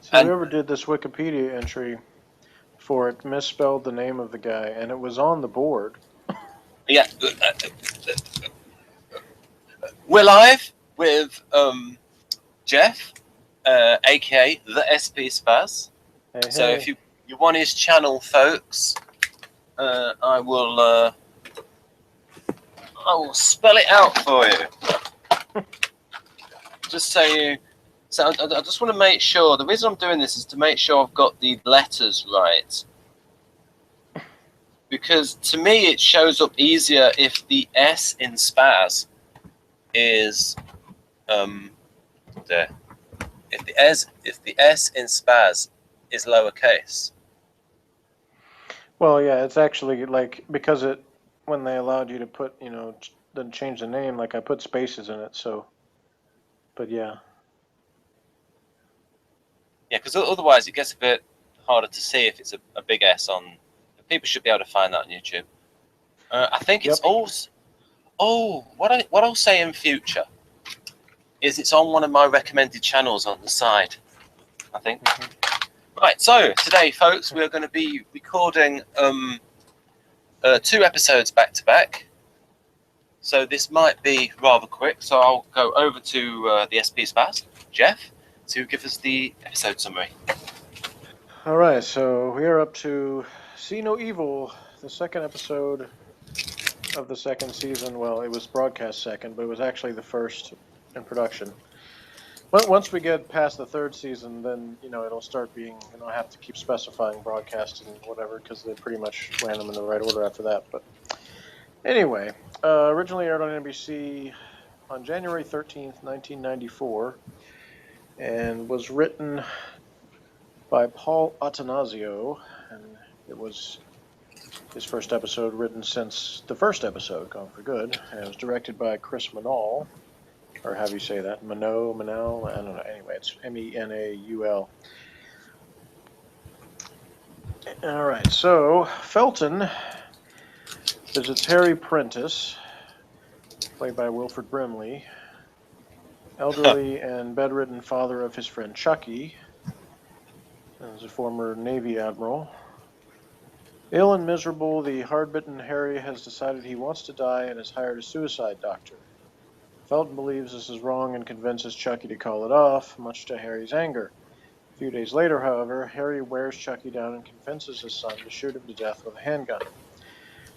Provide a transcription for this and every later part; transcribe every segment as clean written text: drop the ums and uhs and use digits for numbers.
So whoever did this Wikipedia entry for it misspelled the name of the guy, and it was on the board. Yeah. We're live with Jeff, aka the SP Spaz. Hey, So hey. if you want his channel, folks, I will spell it out for you. Just so you. So I just want to make sure. The reason I'm doing this is to make sure I've got the letters right. Because to me it shows up easier if the S in Spaz is there. If the S in Spaz is lowercase. Well, yeah, it's actually like because when they allowed you to put, then change the name, like I put spaces in it, so. But yeah. Yeah, because otherwise it gets a bit harder to see if it's a big S on. People should be able to find that on YouTube. I think it's also. Oh, what I'll say in future is it's on one of my recommended channels on the side, I think. Mm-hmm. Right, so today, folks, we're going to be recording 2 episodes back to back. So this might be rather quick. So I'll go over to the SP Spaz, Jeff, to give us the episode summary. All right, so we are up to See No Evil, the second episode of the second season. Well, it was broadcast second, but it was actually the first in production. But once we get past the third season, then, it'll start being, I have to keep specifying broadcast and whatever, because they pretty much ran them in the right order after that. But anyway, originally aired on NBC on January 13th, 1994, and was written by Paul Attanasio, and it was his first episode written since the first episode, Gone for Good, and it was directed by Chris Manal, or how do you say that? Manal, I don't know. Anyway, it's Menaul. All right, so Felton visits Harry Prentice, played by Wilford Brimley, elderly and bedridden father of his friend Chucky, as a former Navy admiral. Ill and miserable, the hard-bitten Harry has decided he wants to die and has hired a suicide doctor. Felton believes this is wrong and convinces Chucky to call it off, much to Harry's anger. A few days later, however, Harry wears Chucky down and convinces his son to shoot him to death with a handgun.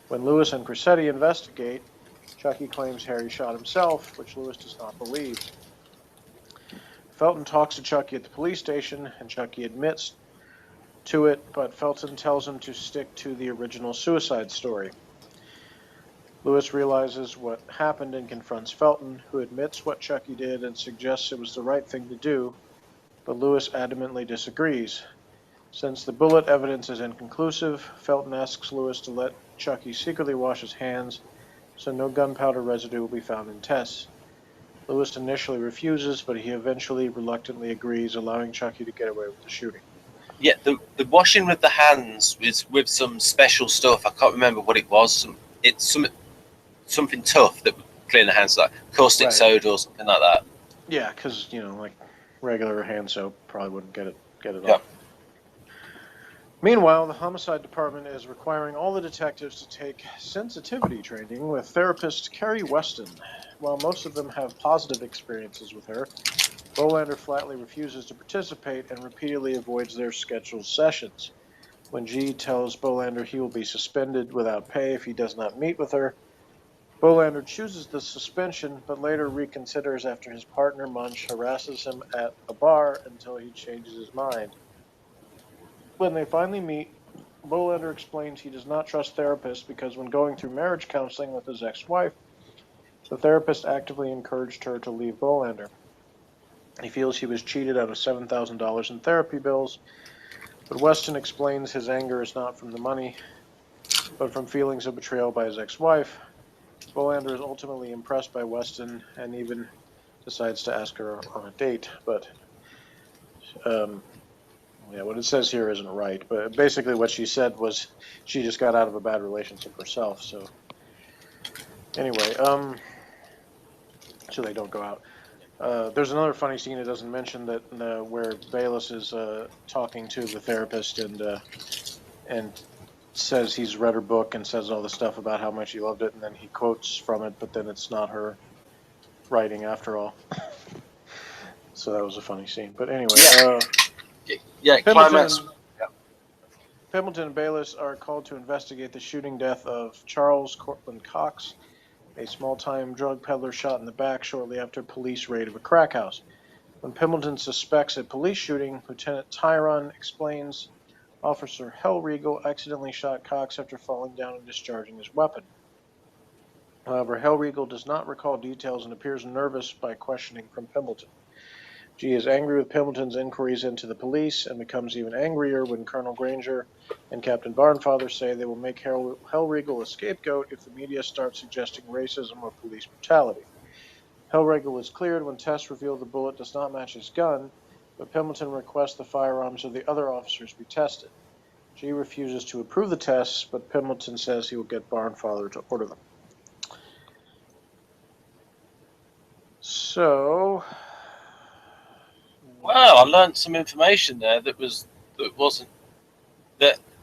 When Lewis and Cressetti investigate, Chucky claims Harry shot himself, which Lewis does not believe. Felton talks to Chucky at the police station, and Chucky admits to it, but Felton tells him to stick to the original suicide story. Lewis realizes what happened and confronts Felton, who admits what Chucky did and suggests it was the right thing to do, but Lewis adamantly disagrees. Since the bullet evidence is inconclusive, Felton asks Lewis to let Chucky secretly wash his hands so no gunpowder residue will be found in tests. Lewis initially refuses, but he eventually reluctantly agrees, allowing Chucky to get away with the shooting. Yeah, the washing with the hands is with some special stuff. I can't remember what it was. It's something tough that would clean the hands, like caustic soda or something like that. Yeah, because like regular hand soap probably wouldn't get it off. Meanwhile, the homicide department is requiring all the detectives to take sensitivity training with therapist Carrie Weston. While most of them have positive experiences with her, Bolander flatly refuses to participate and repeatedly avoids their scheduled sessions. When G tells Bolander he will be suspended without pay if he does not meet with her, Bolander chooses the suspension, but later reconsiders after his partner Munch harasses him at a bar until he changes his mind. When they finally meet, Bolander explains he does not trust therapists because when going through marriage counseling with his ex-wife, the therapist actively encouraged her to leave Bolander. He feels he was cheated out of $7,000 in therapy bills, but Weston explains his anger is not from the money, but from feelings of betrayal by his ex-wife. Bolander is ultimately impressed by Weston and even decides to ask her on a date, but what it says here isn't right. But basically what she said was she just got out of a bad relationship herself, so anyway, so they don't go out. There's another funny scene it doesn't mention that where Bayliss is talking to the therapist and says he's read her book and says all the stuff about how much he loved it, and then he quotes from it, but then it's not her writing after all. So that was a funny scene. But anyway, climax. Pemberton and Bayliss are called to investigate the shooting death of Charles Cortland Cox, a small-time drug peddler shot in the back shortly after a police raid of a crack house. When Pemberton suspects a police shooting, Lieutenant Tyron explains Officer Hellriegel accidentally shot Cox after falling down and discharging his weapon. However, Hellriegel does not recall details and appears nervous by questioning from Pemberton. She is angry with Pemberton's inquiries into the police and becomes even angrier when Colonel Granger and Captain Barnfather say they will make Hellriegel a scapegoat if the media starts suggesting racism or police brutality. Hellriegel is cleared when tests reveal the bullet does not match his gun, but Pemberton requests the firearms of the other officers be tested. She refuses to approve the tests, but Pemberton says he will get Barnfather to order them. So... Wow, I learned some information there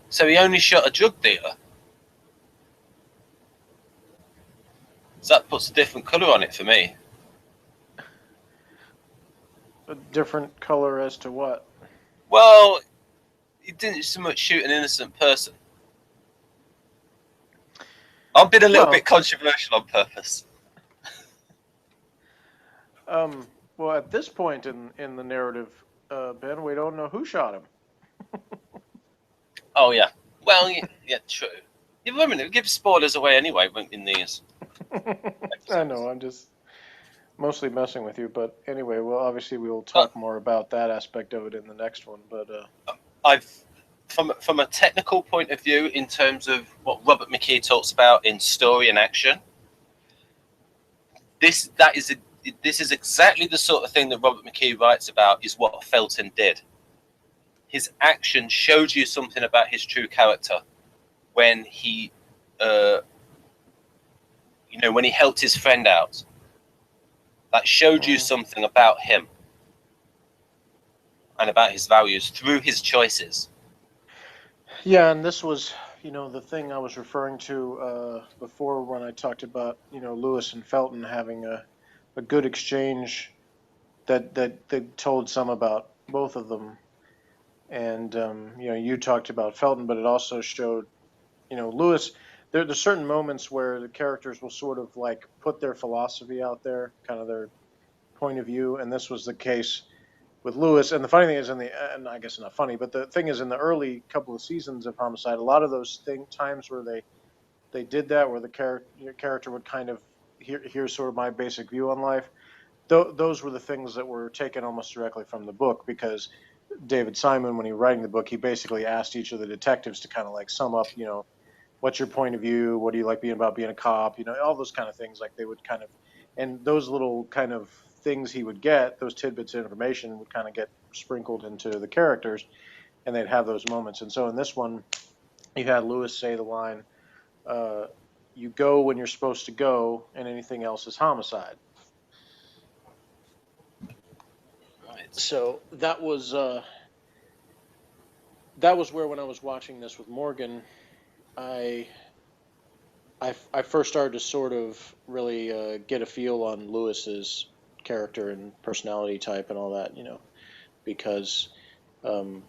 so he only shot a drug dealer. So that puts a different colour on it for me. A different color as to what? Well, he didn't so much shoot an innocent person. I've been a little bit controversial on purpose. Well, at this point in the narrative, Ben, we don't know who shot him. Oh, yeah. Well, yeah, true. You give spoilers away anyway in these. I know, I'm just mostly messing with you, but anyway, well, obviously we will talk more about that aspect of it in the next one, but... From a technical point of view, in terms of what Robert McKee talks about in story and action, this is exactly the sort of thing that Robert McKee writes about, is what Felton did. His action showed you something about his true character when he, when he helped his friend out. That showed you something about him and about his values through his choices. Yeah, and this was, the thing I was referring to before when I talked about, Lewis and Felton having a good exchange that told some about both of them. And, you talked about Felton, but it also showed, Lewis, there's certain moments where the characters will sort of like put their philosophy out there, kind of their point of view. And this was the case with Lewis. And the funny thing is and I guess not funny, but the thing is in the early couple of seasons of Homicide, a lot of those times where they did that, where the character would kind of, here's sort of my basic view on life. Those were the things that were taken almost directly from the book, because David Simon, when he was writing the book, he basically asked each of the detectives to kind of like sum up, what's your point of view? What do you like about being a cop? All those kind of things. Like they would kind of, and those little kind of things he would get, those tidbits of information would kind of get sprinkled into the characters, and they'd have those moments. And so in this one, you had Lewis say the line, you go when you're supposed to go, and anything else is homicide. So that was where, when I was watching this with Morgan, I first started to sort of really get a feel on Lewis's character and personality type and all that, because I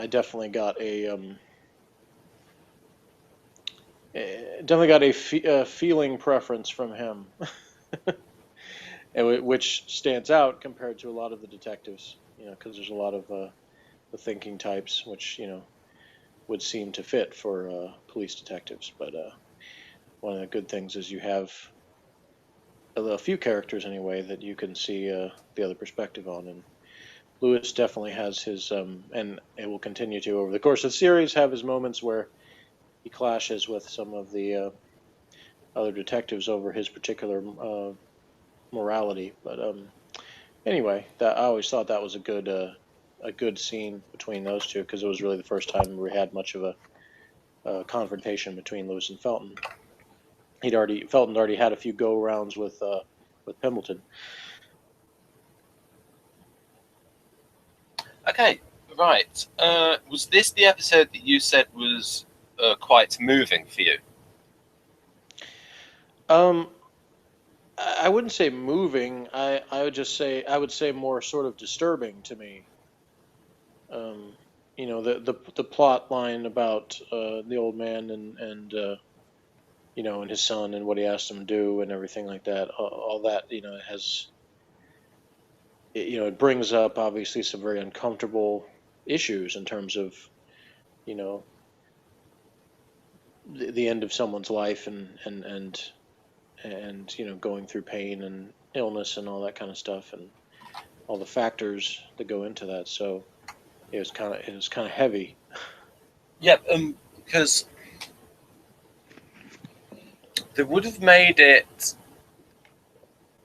definitely got a feeling preference from him. Which stands out compared to a lot of the detectives, because there's a lot of the thinking types, which, would seem to fit for police detectives. But one of the good things is you have a few characters, anyway, that you can see the other perspective on. And Lewis definitely has his, and it will continue to, over the course of the series, have his moments where he clashes with some of the other detectives over his particular morality. But anyway, I always thought that was a good scene between those two, because it was really the first time we had much of a confrontation between Lewis and Felton. Felton already had a few go rounds with Pembleton. Okay, right. Was this the episode that you said was quite moving for you? I wouldn't say moving. I would say more sort of disturbing to me. The plot line about the old man and and his son and what he asked him to do and everything like that. All that it brings up obviously some very uncomfortable issues in terms of you know the end of someone's life and going through pain and illness and all that kind of stuff and all the factors that go into that. So it was kind of heavy. Yeah, because they would have made it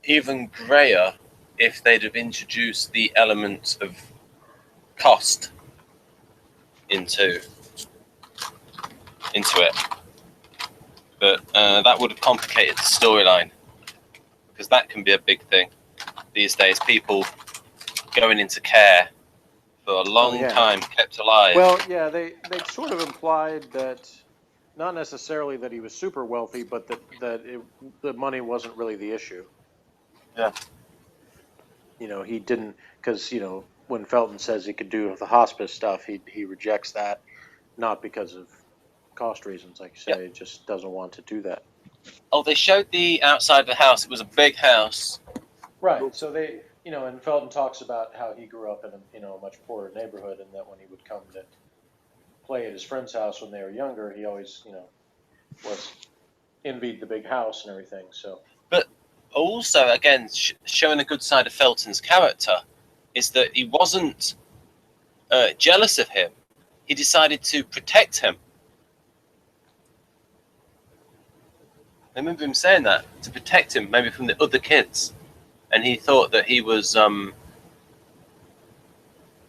even grayer if they'd have introduced the element of cost into it, but that would have complicated the storyline, because that can be a big thing these days. People going into care for a long time, kept alive. Well, yeah, they sort of implied that, not necessarily that he was super wealthy, but that the money wasn't really the issue. Yeah. He didn't, because when Felton says he could do the hospice stuff, he rejects that, not because of cost reasons, like you say. He just doesn't want to do that. Oh, they showed the outside of the house. It was a big house. Right. So they, and Felton talks about how he grew up in a much poorer neighborhood, and that when he would come to play at his friend's house when they were younger, he always, was envied the big house and everything. So. But also, again, showing a good side of Felton's character is that he wasn't jealous of him. He decided to protect him. I remember him saying that, to protect him, maybe from the other kids. And he thought that he was, I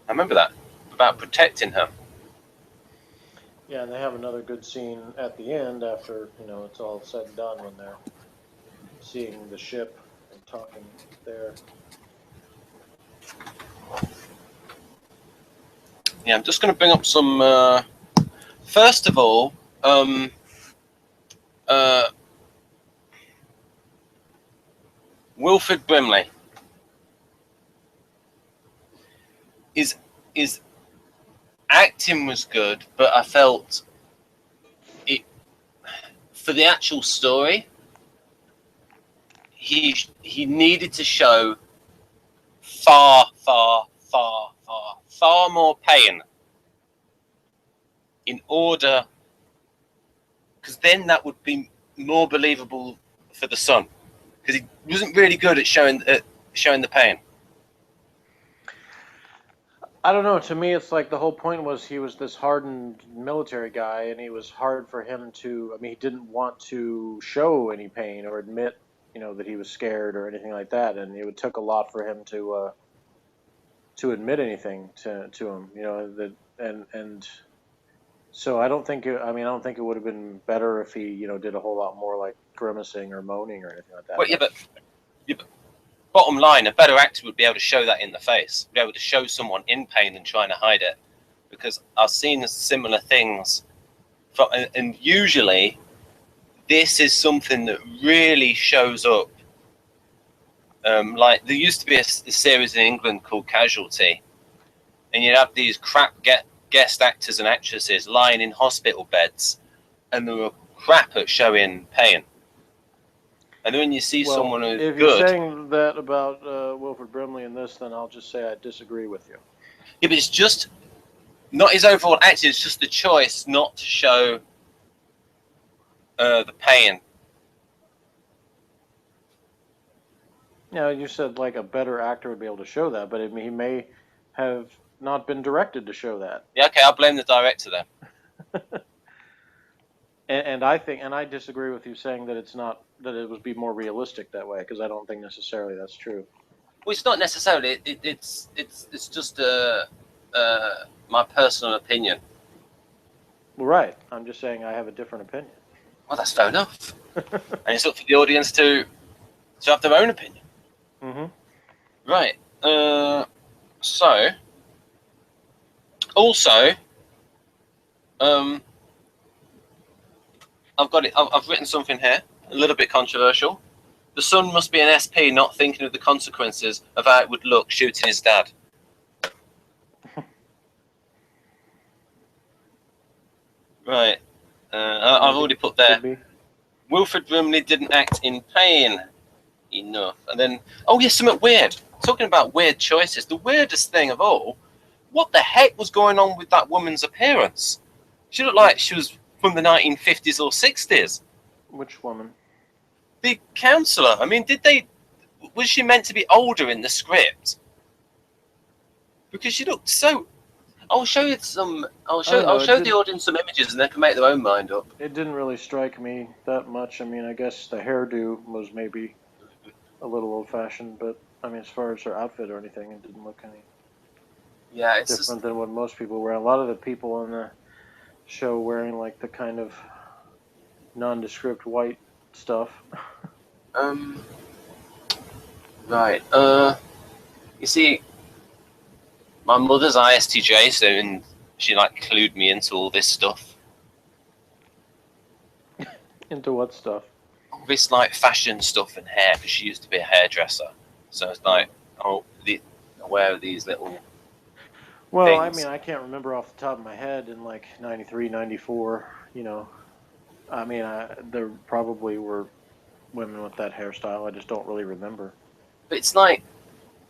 remember that, about protecting him. Yeah, and they have another good scene at the end after, it's all said and done, when they're seeing the ship and talking there. Yeah, I'm just going to bring up some, first of all, Wilfred Brimley. His acting was good, but I felt it, for the actual story, he needed to show far more pain in order, because then that would be more believable for the son, because he wasn't really good at showing the pain. I don't know. To me, it's like the whole point was he was this hardened military guy, and he was hard for him to. I mean, he didn't want to show any pain or admit, that he was scared or anything like that, and it took a lot for him to admit anything to him. And so I don't think. I don't think it would have been better if he, did a whole lot more like grimacing or moaning or anything like that. Well, yeah, but bottom line, a better actor would be able to show that in the face, be able to show someone in pain and trying to hide it. Because I've seen similar things, and usually this is something that really shows up. Like there used to be a series in England called Casualty, and you'd have these crap guest actors and actresses lying in hospital beds, and they were crap at showing pain. And then when you see someone who's good... If you're saying that about Wilfred Brimley in this, then I'll just say I disagree with you. Yeah, but it's just not his overall acting, it's just the choice not to show the pain. Yeah, you said like a better actor would be able to show that, but he may have not been directed to show that. Yeah, okay, I'll blame the director then. And I disagree with you saying that that it would be more realistic that way, because I don't think necessarily that's true. Well, it's not necessarily. It's just my personal opinion. Well, right. I'm just saying I have a different opinion. Well, that's fair enough. And it's up for the audience to to have their own opinion. Mm-hmm. Right. So, also, I've got it. I've written something here, a little bit controversial. The son must be an SP, not thinking of the consequences of how it would look shooting his dad. Right. I've already put there. Wilfred Brimley didn't act in pain enough. And then, oh yes, something weird. Talking about weird choices, the weirdest thing of all, what the heck was going on with that woman's appearance? She looked like she was from the 1950s or 60s. Which woman? The counsellor. I mean, was she meant to be older in the script? Because she looked so... I'll show you some... I'll show the audience some images and they can make their own mind up. It didn't really strike me that much. I mean, I guess the hairdo was maybe a little old-fashioned, but I mean, as far as her outfit or anything, it didn't look any it's different than what most people wear. A lot of the people in the show wearing like the kind of nondescript white stuff. Right. You see, my mother's ISTJ, so she like clued me into all this stuff. Into what stuff? All this like fashion stuff and hair, because she used to be a hairdresser. So it's like, aware of these little... Well, things. I mean, I can't remember off the top of my head in like 93, 94, you know. I mean, there probably were women with that hairstyle. I just don't really remember. But it's like...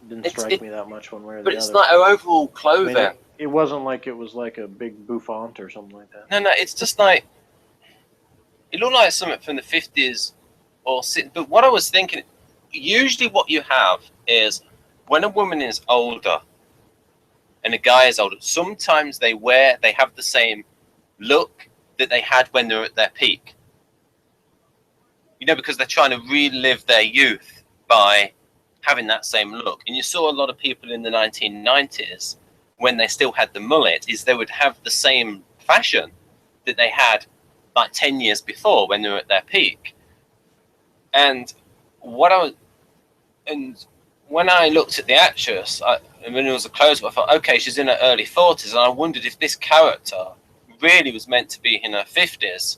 It didn't strike me that much one way or the other. But it's like her overall clothing. I mean, it wasn't like it was like a big bouffant or something like that. No, it's just like... It looked like something from the 50s or... But what I was thinking... Usually what you have is when a woman is older and a guy is older, sometimes they have the same look that they had when they were at their peak. You know, because they're trying to relive their youth by having that same look. And you saw a lot of people in the 1990s, when they still had the mullet, is they would have the same fashion that they had like 10 years before when they were at their peak. And when I looked at the actress, when it was a close-up, I thought, okay, she's in her early 40s, and I wondered if this character really was meant to be in her 50s.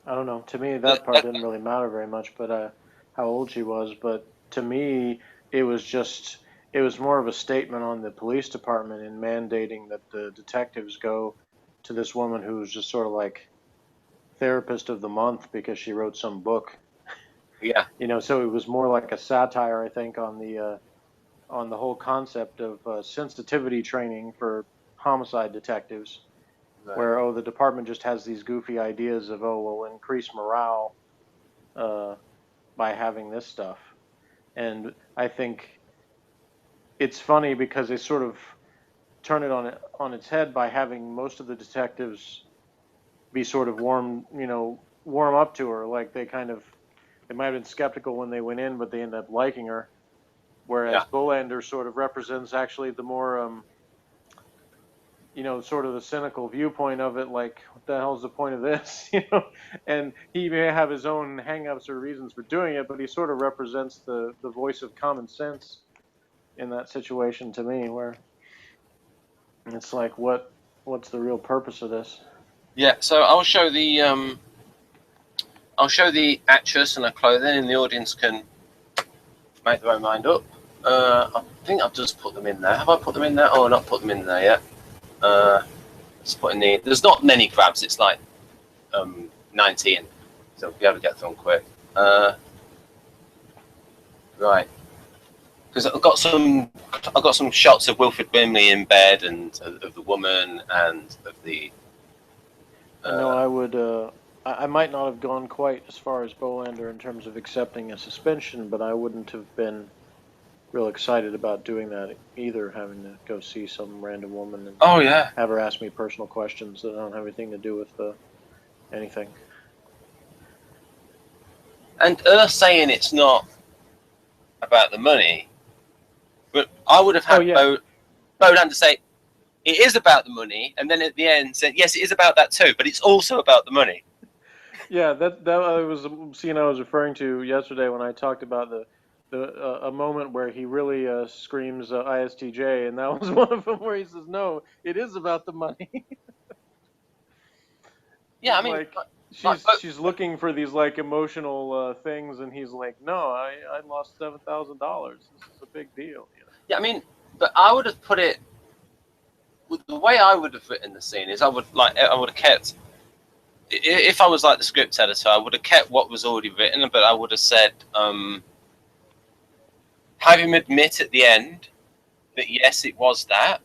I don't know. To me, that part didn't really matter very much, but how old she was. But to me, it was more of a statement on the police department in mandating that the detectives go to this woman who was just sort of like therapist of the month because she wrote some book. Yeah. You know, so it was more like a satire, I think, on the whole concept of sensitivity training for homicide detectives, right. Where the department just has these goofy ideas of we'll increase morale by having this stuff, and I think it's funny because they sort of turn it on its head by having most of the detectives be sort of warm up to her, like they might have been skeptical when they went in, but they end up liking her. Whereas Bolander sort of represents actually the more, sort of the cynical viewpoint of it, like, what the hell's the point of this? And he may have his own hang-ups or reasons for doing it, but he sort of represents the voice of common sense in that situation to me, where it's like, what's the real purpose of this? Yeah, so I'll show the actress and her clothing, and the audience can make their own mind up. I think I've just put them in there. Have I put them in there? Oh, not put them in there yet. Just put in there's not many grabs. It's like 19, so we'll be able to get through them quick. Right, because I've got some shots of Wilfred Brimley in bed, and of the woman, and of the. I would. I might not have gone quite as far as Bolander in terms of accepting a suspension, but I wouldn't have been real excited about doing that either, having to go see some random woman and have her ask me personal questions that don't have anything to do with anything. And her saying it's not about the money, but I would have had Bolander say, it is about the money, and then at the end said, yes, it is about that too, but it's also about the money. Yeah, that was a scene I was referring to yesterday when I talked about the a moment where he really screams ISTJ, and that was one of them where he says, "No, it is about the money." Yeah, I He's mean, like, like, she's looking for these like emotional things, and he's like, "No, I lost $7,000. This is a big deal." yeah, I mean, but I would have put it the way I would have written the scene is I would have kept if I was like the script editor, I would have kept what was already written, but I would have said, have him admit at the end that yes, it was that,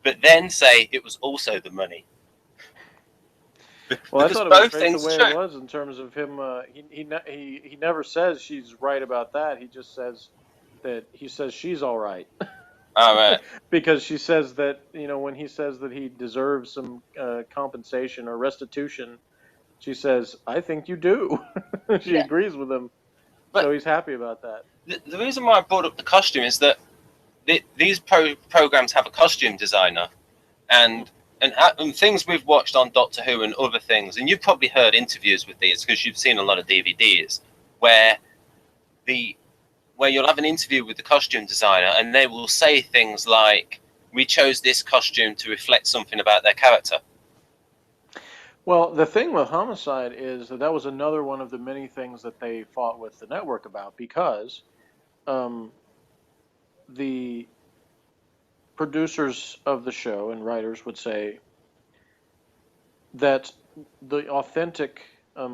but then say it was also the money. Well, I Because thought it was both great the things are way it true. was in terms of him. He never says she's right about that. He just says that he says she's all right. All right. Because she says that, when he says that he deserves some compensation or restitution, she says, "I think you do." She Yeah, agrees with him, but so he's happy about that. the reason why I brought up the costume is that these programs have a costume designer, and and things we've watched on Doctor Who and other things, and you've probably heard interviews with these because you've seen a lot of DVDs where the where you'll have an interview with the costume designer and they will say things like, "We chose this costume to reflect something about their character." Well, the thing with Homicide is that was another one of the many things that they fought with the network about, because um, the producers of the show and writers would say that the authentic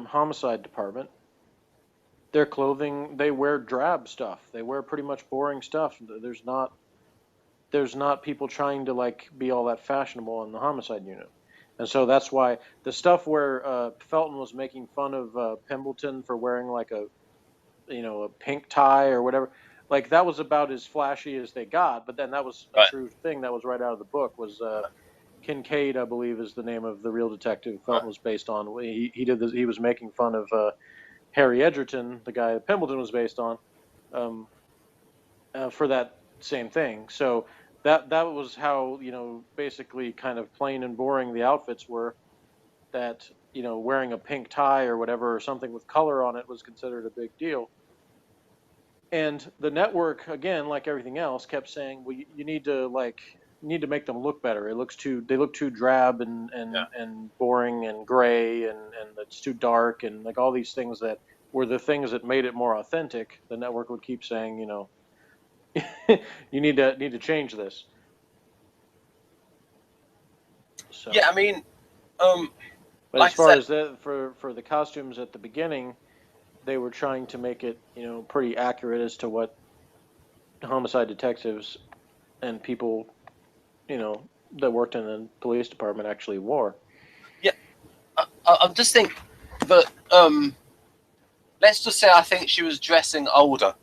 Homicide department, their clothing, they wear drab stuff. They wear pretty much boring stuff. There's not people trying to like be all that fashionable in the Homicide unit. And so that's why the stuff where Felton was making fun of Pembleton for wearing like a pink tie or whatever, like that was about as flashy as they got. But then that was a Right. true thing that was right out of the book. Was Kincaid, I believe, is the name of the real detective Felton was based on. He did this, he was making fun of Harry Edgerton, the guy that Pembleton was based on, um, for that same thing. So that was how, basically kind of plain and boring the outfits were. That, wearing a pink tie or whatever or something with color on it was considered a big deal. And the network, again, like everything else, kept saying, "Well, you need to make them look better. They look too drab and Yeah. boring and gray and it's too dark and like all these things that were the things that made it more authentic." The network would keep saying, you need to change this. So, Yeah, I mean, um, but like as I far said, as that for the costumes at the beginning, they were trying to make it, pretty accurate as to what homicide detectives and people, that worked in the police department actually wore. yeah, I just think that let's just say I think she was dressing older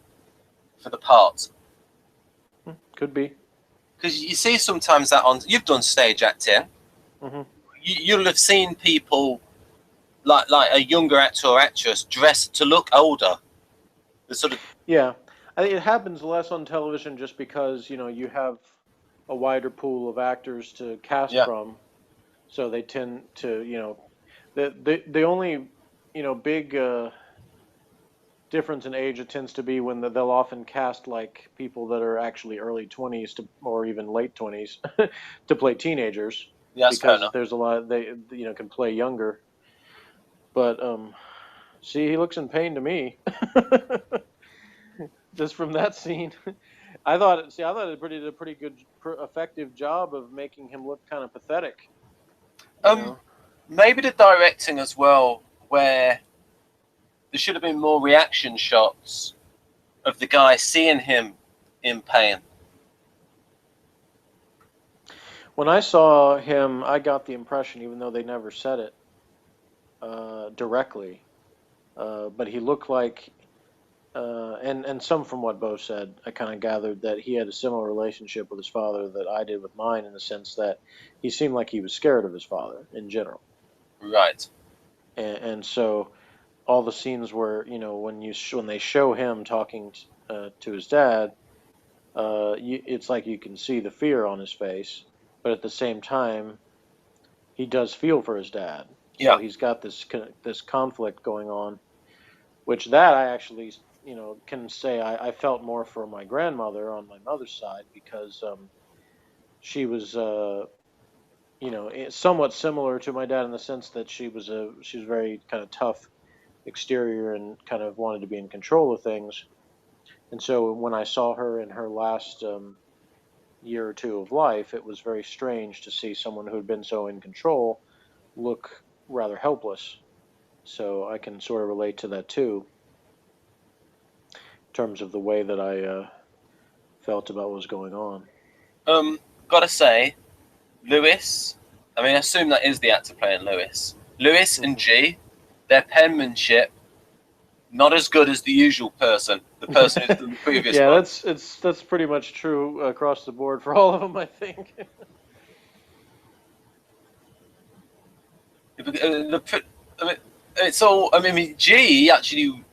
for the part. Could be. Because you see sometimes that you've done stage acting, Hmm. you'll have seen people like a younger actor or actress dressed to look older. The sort of Yeah, I think it happens less on television just because you have a wider pool of actors to cast yeah, from, so they tend to the only big difference in age, it tends to be when they'll often cast like people that are actually early 20s to or even late 20s to play teenagers, yeah, that's fair because enough. there's a lot they can play younger. But see, he looks in pain to me. Just from that scene. I thought it did a pretty good, effective job of making him look kind of pathetic. You Um, know. Maybe the directing as well, where there should have been more reaction shots of the guy seeing him in pain. When I saw him, I got the impression, even though they never said it directly, but he looked like, and some from what Bo said, I kind of gathered that he had a similar relationship with his father that I did with mine, in the sense that he seemed like he was scared of his father in general, Right. and so all the scenes where, when they show him talking to his dad, it's like you can see the fear on his face, but at the same time, he does feel for his dad. So he's got this conflict going on, which that I actually, can say I felt more for my grandmother on my mother's side because she was, somewhat similar to my dad in the sense that she was very kind of tough exterior and kind of wanted to be in control of things. And so when I saw her in her last year or two of life, it was very strange to see someone who had been so in control look rather helpless. So I can sort of relate to that too, in terms of the way that I felt about what was going on. Gotta say, Lewis. I mean, I assume that is the actor playing Lewis. Lewis and G, their penmanship not as good as the usual person. The person who's done the previous yeah, one. that's pretty much true across the board for all of them, I think. It's all. I mean, G actually.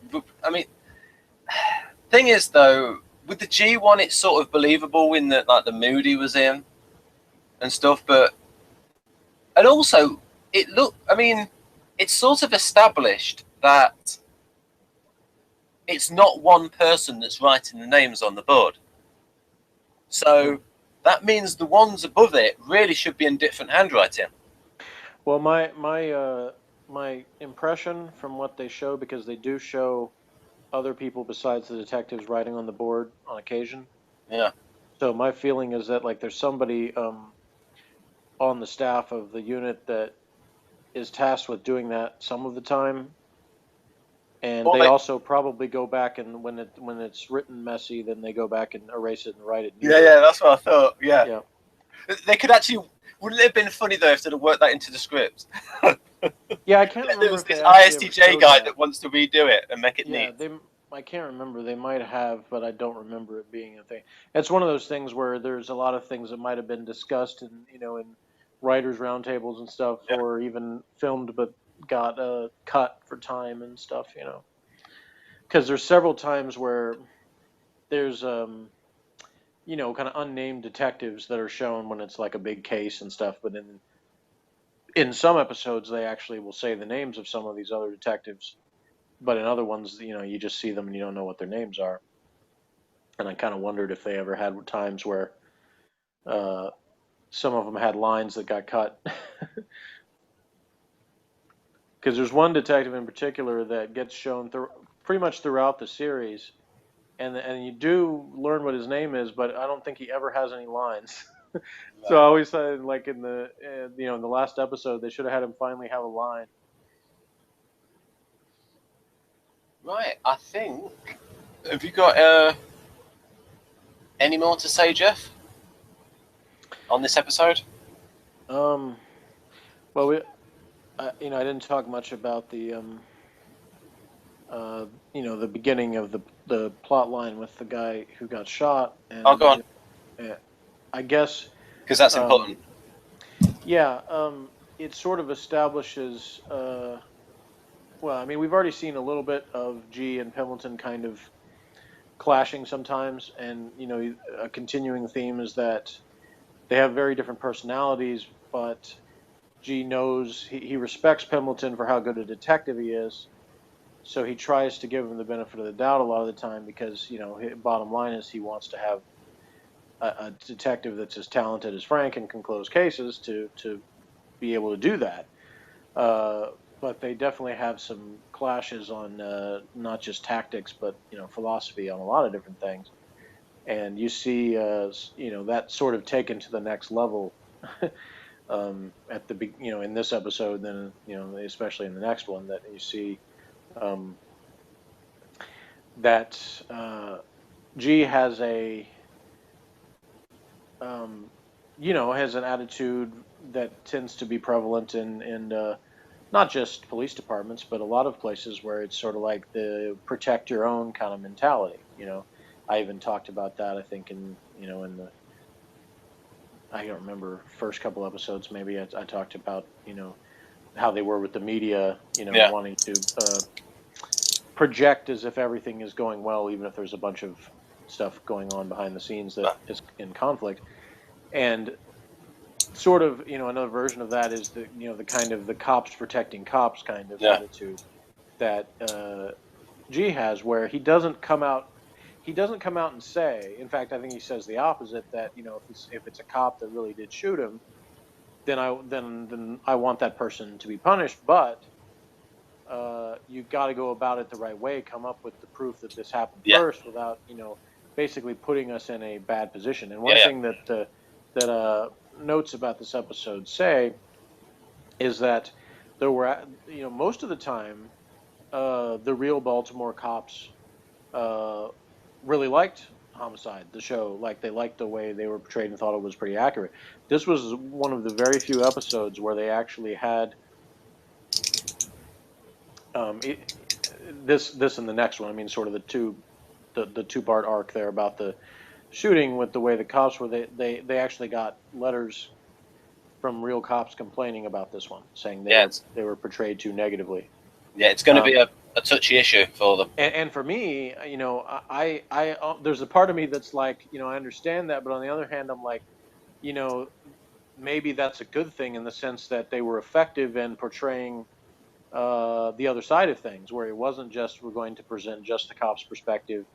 I mean, thing is though, with the G one, it's sort of believable in that like the mood he was in and stuff, and also it looked. I mean, it's sort of established that it's not one person that's writing the names on the board. So that means the ones above it really should be in different handwriting. Well, my impression from what they show, because they do show other people besides the detectives writing on the board on occasion. Yeah. So my feeling is that like there's somebody on the staff of the unit that is tasked with doing that some of the time. And they also probably go back and when it's written messy, then they go back and erase it and write it neatly. Yeah, that's what I thought. Yeah. Yeah. They could actually. Wouldn't it have been funny though if they'd have worked that into the script? Yeah, I can't remember. There was if this they actually ISTJ guy that wants to redo it and make it neat. I can't remember. They might have, but I don't remember it being a thing. It's one of those things where there's a lot of things that might have been discussed in writers' roundtables and stuff, or even filmed but got cut for time and stuff. Because there's several times where there's kind of unnamed detectives that are shown when it's like a big case and stuff, but in some episodes they actually will say the names of some of these other detectives, but in other ones you just see them and you don't know what their names are. And I kind of wondered if they ever had times where some of them had lines that got cut. Because there's one detective in particular that gets shown pretty much throughout the series, and you do learn what his name is, but I don't think he ever has any lines. No. So I always said, like in the in the last episode, they should have had him finally have a line. Right, I think. Have you got any more to say, Jeff, on this episode? Well, I didn't talk much about the the beginning of the plot line with the guy who got shot. And, go on. I guess because that's important. Yeah, it sort of establishes. Well, I mean, we've already seen a little bit of G and Pendleton kind of clashing sometimes, and a continuing theme is that they have very different personalities, but G knows he respects Pendleton for how good a detective he is, so he tries to give him the benefit of the doubt a lot of the time because bottom line is he wants to have a detective that's as talented as Frank and can close cases to be able to do that. But they definitely have some clashes on not just tactics, but philosophy on a lot of different things. And you see, that sort of taken to the next level at the in this episode, then especially in the next one, that you see that G has has an attitude that tends to be prevalent in not just police departments, but a lot of places where it's sort of like the protect your own kind of mentality. I even talked about that, I think, in the, I don't remember, first couple episodes, maybe I talked about, how they were with the media, wanting to project as if everything is going well, even if there's a bunch of stuff going on behind the scenes that is in conflict. And sort of, another version of that is the kind of the cops protecting cops kind of attitude that G has, where he doesn't come out and say. In fact, I think he says the opposite, that if it's a cop that really did shoot him, then I want that person to be punished, but you've got to go about it the right way, come up with the proof that this happened first, without basically putting us in a bad position. And one thing that notes about this episode say is that there were, most of the time, the real Baltimore cops really liked Homicide, the show. Like, they liked the way they were portrayed and thought it was pretty accurate. This was one of the very few episodes where they actually had this and the next one. I mean, sort of the two-part arc there about the shooting with the way the cops were. They actually got letters from real cops complaining about this one, saying they were portrayed too negatively. Yeah, it's going to be a touchy issue for them. And for me, I there's a part of me that's like, I understand that, but on the other hand, I'm like, maybe that's a good thing in the sense that they were effective in portraying the other side of things, where it wasn't just, we're going to present just the cop's perspective,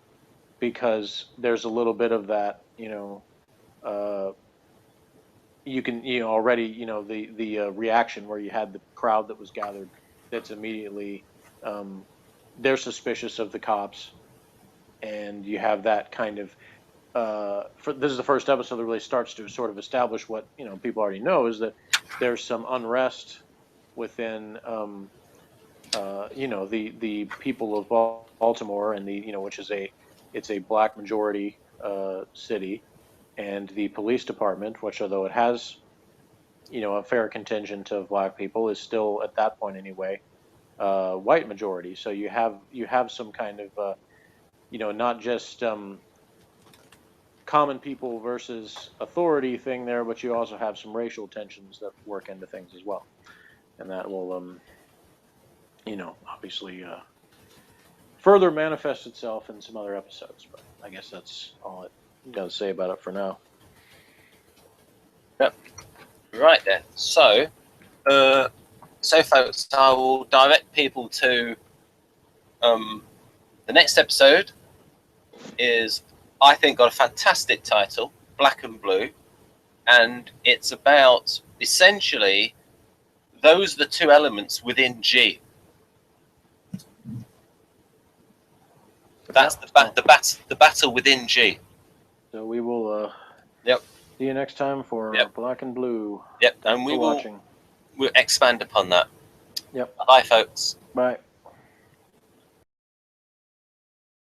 because there's a little bit of that, you can, already, the reaction where you had the crowd that was gathered, that's immediately, they're suspicious of the cops, and you have that kind of, this is the first episode that really starts to sort of establish what, people already know, is that there's some unrest within, the people of Baltimore, and which is it's a black majority city, and the police department, which, although it has, a fair contingent of black people, is still, at that point anyway, white majority. So you have some kind of, not just common people versus authority thing there, but you also have some racial tensions that work into things as well, and that will, obviously further manifest itself in some other episodes. But I guess that's all I've got to say about it for now. Yep. Right then. So, folks, I will direct people to the next episode. Is, I think, got a fantastic title, Black and Blue, and it's about, essentially, those are the two elements within G. That's the battle within G. So we will see you next time for Black and Blue. Yep, Thanks for watching. We'll expand upon that. Yep. Bye, folks. Bye.